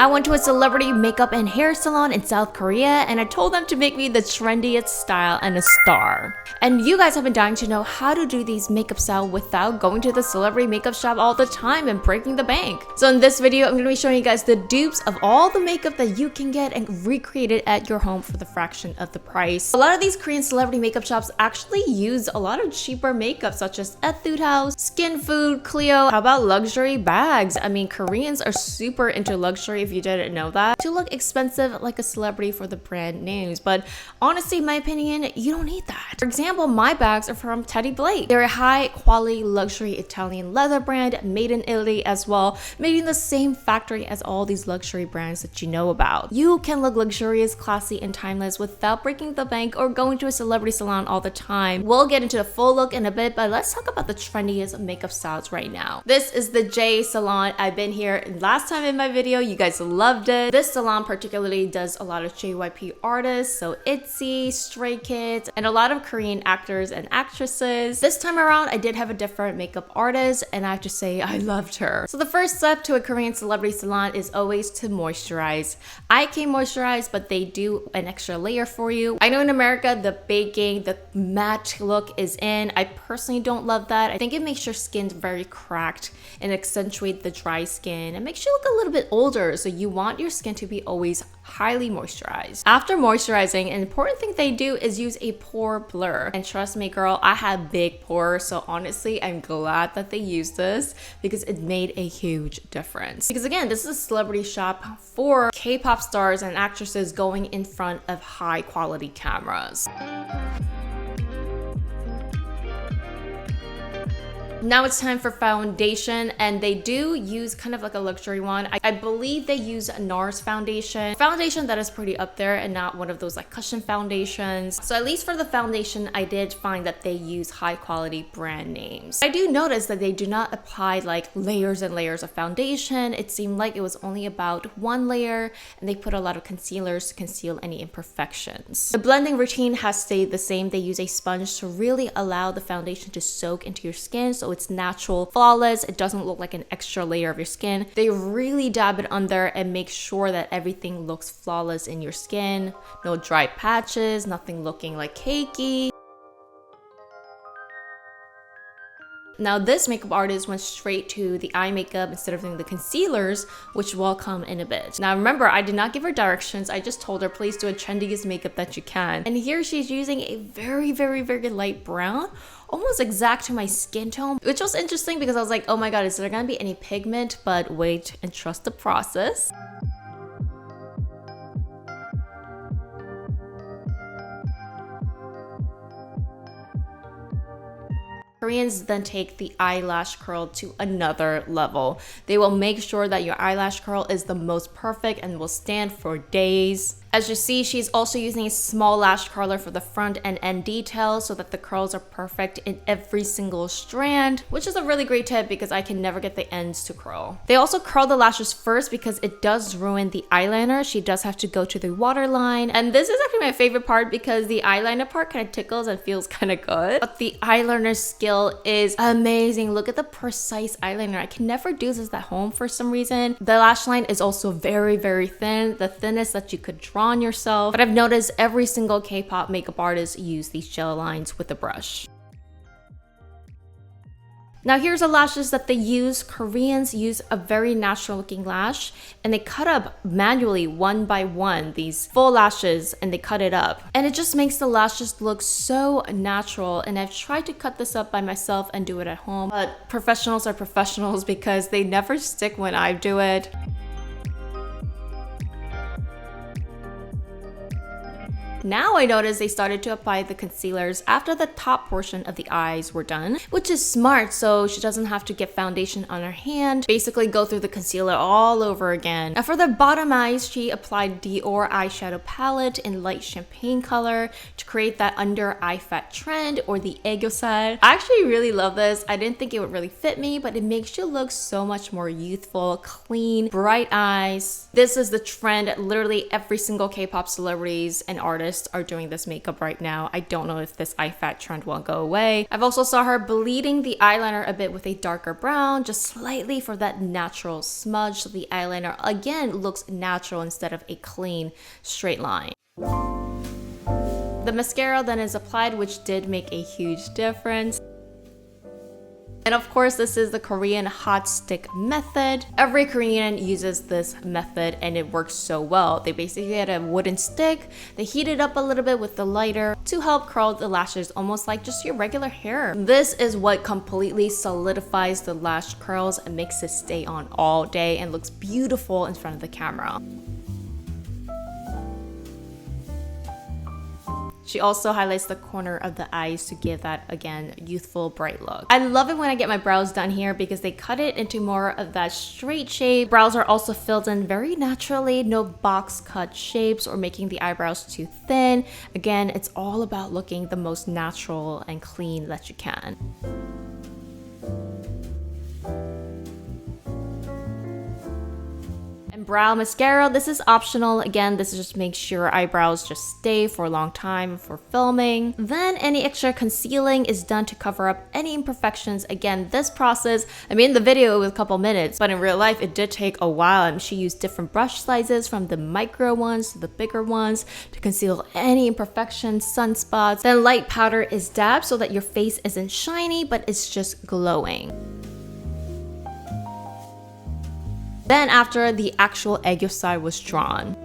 I went to a celebrity makeup and hair salon in South Korea and I told them to make me the trendiest style and a star. And you guys have been dying to know how to do these makeup style without going to the celebrity makeup shop all the time and breaking the bank. So in this video, I'm going to be showing you guys the dupes of all the makeup that you can get and recreate it at your home for the fraction of the price. A lot of these Korean celebrity makeup shops actually use a lot of cheaper makeup such as Etude House, Skin Food, Clio. How about luxury bags? I mean, Koreans are super into luxury if you didn't know that. To look expensive like a celebrity for the brand names, but honestly, in my opinion, you don't need that. For example, my bags are from Teddy Blake. They're a high quality luxury Italian leather brand made in Italy as well, made in the same factory as all these luxury brands that you know about. You can look luxurious, classy, and timeless without breaking the bank or going to a celebrity salon all the time. We'll get into the full look in a bit, but let's talk about the trendiest makeup styles right now. This is the J Salon. I've been here last time in my video. You guys loved it. This salon particularly does a lot of JYP artists, so itzy, Stray Kids, and a lot of Korean actors and actresses. This time around, I did have a different makeup artist, and I have to say I loved her. So the first step to a Korean celebrity salon is always to moisturize. I can moisturize, but they do an extra layer for you. I know in America, the baking, the matte look is in. I personally don't love that. I think it makes your skin very cracked and accentuate the dry skin and makes you look a little bit older. So you want your skin to be always highly moisturized. After moisturizing, an important thing they do is use a pore blur. And trust me, girl, I have big pores. So honestly, I'm glad that they used this because it made a huge difference. Because again, this is a celebrity shop for K-pop stars and actresses going in front of high quality cameras. Now it's time for foundation, and they do use kind of like a luxury one. I believe they use NARS foundation that is pretty up there and not one of those like cushion foundations. So at least for the foundation, I did find that they use high quality brand names. I do notice that they do not apply like layers and layers of foundation. It seemed like it was only about one layer, and they put a lot of concealers to conceal any imperfections. The blending routine has stayed the same. They use a sponge to really allow the foundation to soak into your skin, so it's natural, flawless. It doesn't look like an extra layer of your skin. They really dab it on there and make sure that everything looks flawless in your skin. No dry patches, nothing looking like cakey. Now this makeup artist went straight to the eye makeup instead of doing the concealers, which will come in a bit. Now remember, I did not give her directions. I just told her, please do a trendiest makeup that you can. And here she's using a very light brown, almost exact to my skin tone, which was interesting because I was like, oh my god, is there gonna be any pigment? But wait and trust the process. Koreans then take the eyelash curl to another level. They will make sure that your eyelash curl is the most perfect and will stand for days. As you see, she's also using a small lash curler for the front and end details so that the curls are perfect in every single strand, which is a really great tip because I can never get the ends to curl. They also curl the lashes first because it does ruin the eyeliner. She does have to go to the waterline, and this is actually my favorite part because the eyeliner part kind of tickles and feels kind of good, but the eyeliner skill is amazing. Look at the precise eyeliner. I can never do this at home for some reason. The lash line is also very thin, the thinnest that you could draw on yourself, but I've noticed every single K-pop makeup artist use these gel lines with a brush. Now here's the lashes that they use. Koreans use a very natural looking lash, and they cut up manually one by one these full lashes, and they cut it up, and it just makes the lashes look so natural. And I've tried to cut this up by myself and do it at home, but professionals are professionals because they never stick when I do it. Now I noticed they started to apply the concealers after the top portion of the eyes were done, which is smart so she doesn't have to get foundation on her hand, basically go through the concealer all over again. Now for the bottom eyes, she applied Dior eyeshadow palette in light champagne color to create that under eye fat trend, or the aegyo살. I actually really love this. I didn't think it would really fit me, but it makes you look so much more youthful, clean, bright eyes. This is the trend. Literally every single K-pop celebrities and artists artists are doing this makeup right now. I don't know if this eye fat trend won't go away. I've also saw her bleeding the eyeliner a bit with a darker brown, just slightly for that natural smudge. So the eyeliner again looks natural instead of a clean straight line. The mascara then is applied, which did make a huge difference. And of course, this is the Korean hot stick method. Every Korean uses this method and it works so well. They basically get a wooden stick, they heat it up a little bit with the lighter to help curl the lashes almost like just your regular hair. This is what completely solidifies the lash curls and makes it stay on all day and looks beautiful in front of the camera. She also highlights the corner of the eyes to give that, again, youthful, bright look. I love it when I get my brows done here because they cut it into more of that straight shape. Brows are also filled in very naturally, no box cut shapes or making the eyebrows too thin. Again, it's all about looking the most natural and clean that you can. Brow mascara, this is optional. Again, this is just make sure eyebrows just stay for a long time for filming. Then any extra concealing is done to cover up any imperfections. Again, this process, I mean, the video was a couple minutes, but in real life it did take a while, and she used different brush sizes from the micro ones to the bigger ones to conceal any imperfections, sunspots. Then light powder is dabbed so that your face isn't shiny, but it's just glowing. Then after, the actual Yesstyle was drawn.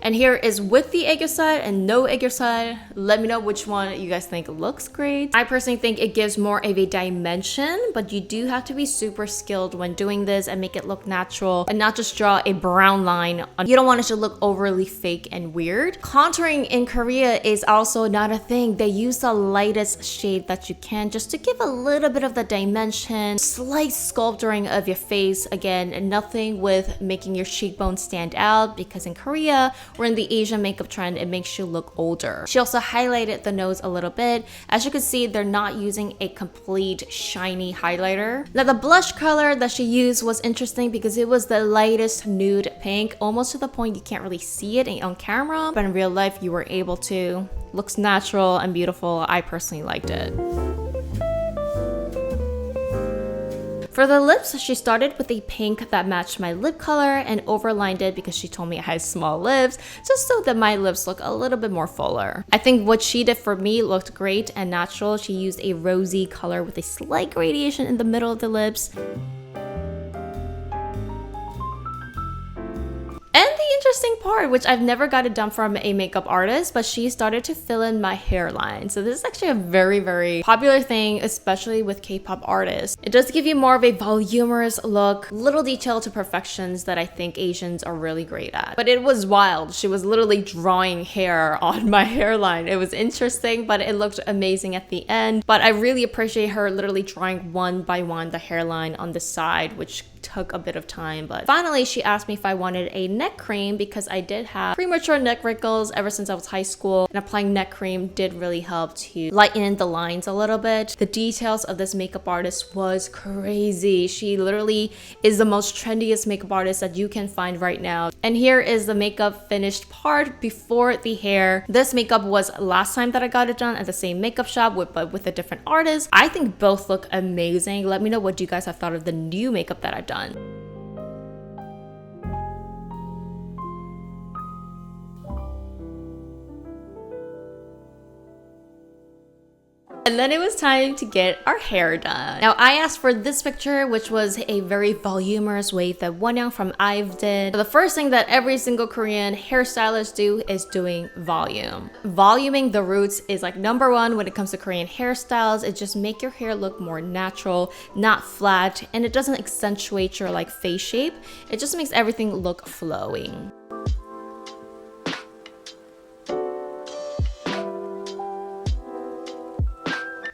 And here is with the Yesstyle and no Yesstyle. Let me know which one you guys think looks great. I personally think it gives more of a dimension, but you do have to be super skilled when doing this and make it look natural and not just draw a brown line. You don't want it to look overly fake and weird. Contouring in Korea is also not a thing. They use the lightest shade that you can just to give a little bit of the dimension, slight sculpturing of your face. Again, nothing with making your cheekbones stand out, because in Korea, or in the Asian makeup trend, it makes you look older. She also highlighted the nose a little bit. As you can see, they're not using a complete shiny highlighter. Now the blush color that she used was interesting because it was the lightest nude pink, almost to the point you can't really see it on camera, but in real life you were able to. Looks natural and beautiful. I personally liked it. For the lips, she started with a pink that matched my lip color and overlined it because she told me I had small lips, just so that my lips look a little bit more fuller. I think what she did for me looked great and natural. She used a rosy color with a slight gradation in the middle of the lips. And the interesting part, which I've never got it done from a makeup artist, but she started to fill in my hairline. So this is actually a very, very popular thing, especially with K-pop artists. It does give you more of a voluminous look, little detail to perfections that I think Asians are really great at. But it was wild. She was literally drawing hair on my hairline. It was interesting, but it looked amazing at the end. But I really appreciate her literally drawing one by one the hairline on the side, which took a bit of time. But finally, she asked me if I wanted a neck cream because I did have premature neck wrinkles ever since I was high school, and applying neck cream did really help to lighten the lines a little bit. The details of this makeup artist was crazy. She literally is the most trendiest makeup artist that you can find right now. And here is the makeup finished part before the hair. This makeup was last time that I got it done at the same makeup shop, but with a different artist. I think both look amazing. Let me know what you guys have thought of the new makeup that I've done. And then it was time to get our hair done. Now I asked for this picture, which was a very voluminous wave that Wonyoung from IVE did. So the first thing that every single Korean hairstylist do is doing volume. Voluming the roots is like #1 when it comes to Korean hairstyles. It just make your hair look more natural, not flat, and it doesn't accentuate your like face shape. It just makes everything look flowing.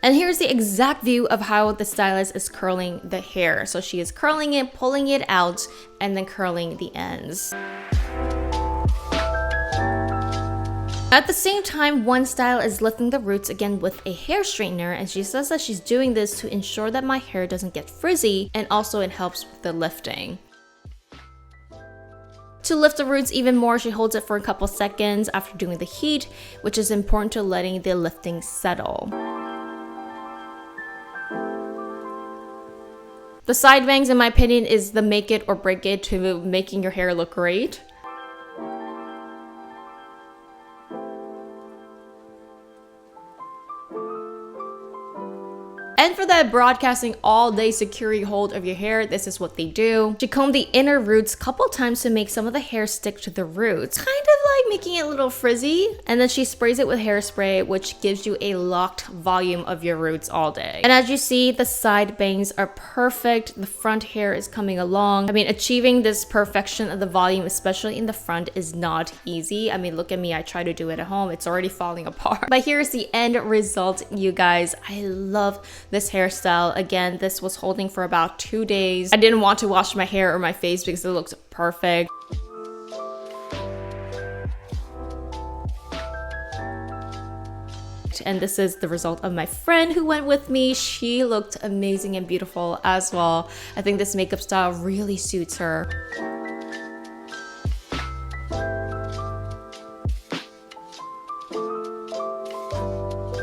And here's the exact view of how the stylist is curling the hair. So she is curling it, pulling it out, and then curling the ends. At the same time, one style is lifting the roots again with a hair straightener, and she says that she's doing this to ensure that my hair doesn't get frizzy, and also it helps with the lifting. To lift the roots even more, she holds it for a couple seconds after doing the heat, which is important to letting the lifting settle. The side bangs, in my opinion, is the make it or break it to making your hair look great. And for that broadcasting all day security hold of your hair, this is what they do. She combed the inner roots a couple times to make some of the hair stick to the roots, kind of like making it a little frizzy. And then she sprays it with hairspray, which gives you a locked volume of your roots all day. And as you see, the side bangs are perfect. The front hair is coming along. I mean, achieving this perfection of the volume, especially in the front, is not easy. I mean, look at me, I try to do it at home. It's already falling apart. But here's the end result, you guys. I love this hairstyle. Again, this was holding for about 2 days. I didn't want to wash my hair or my face because it looks perfect. And this is the result of my friend who went with me. She looked amazing and beautiful as well. I think this makeup style really suits her.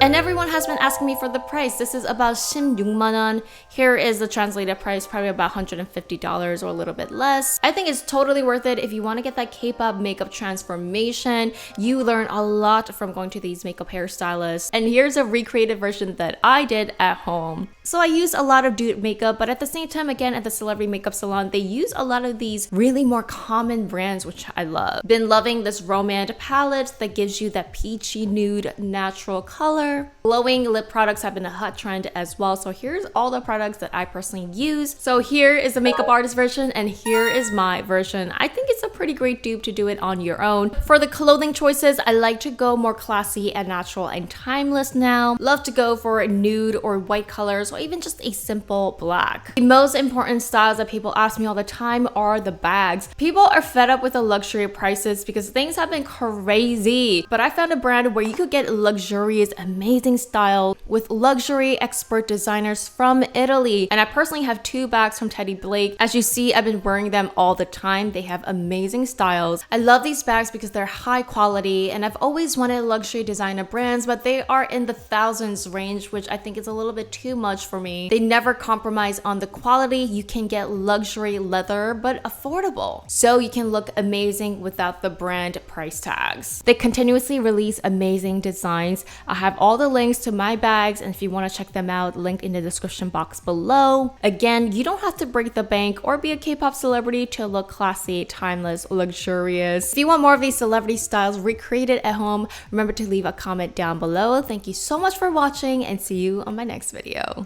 And everyone has been asking me for the price. This is about 16만 원. Here is the translated price, probably about $150 or a little bit less. I think it's totally worth it if you want to get that K-pop makeup transformation. You learn a lot from going to these makeup hairstylists. And here's a recreated version that I did at home. So I use a lot of dupe makeup, but at the same time, again, at the celebrity makeup salon, they use a lot of these really more common brands, which I love. Been loving this Romand palette that gives you that peachy nude natural color. Glowing lip products have been a hot trend as well. So here's all the products that I personally use. So here is the makeup artist version and here is my version. I think it's a pretty great dupe to do it on your own. For the clothing choices, I like to go more classy and natural and timeless now. Love to go for nude or white colors or even just a simple black. The most important styles that people ask me all the time are the bags. People are fed up with the luxury prices because things have been crazy. But I found a brand where you could get luxurious, amazing style with luxury expert designers from Italy. And I personally have 2 bags from Teddy Blake. As you see, I've been wearing them all the time. They have amazing styles. I love these bags because they're high quality and I've always wanted luxury designer brands, but they are in the thousands range, which I think is a little bit too much for me. They never compromise on the quality. You can get luxury leather, but affordable. So you can look amazing without the brand price tags. They continuously release amazing designs. I have all the links to my bags, and if you want to check them out, linked in the description box below. Again, you don't have to break the bank or be a K-pop celebrity to look classy, timeless, luxurious. If you want more of these celebrity styles recreated at home, remember to leave a comment down below. Thank you so much for watching and see you on my next video.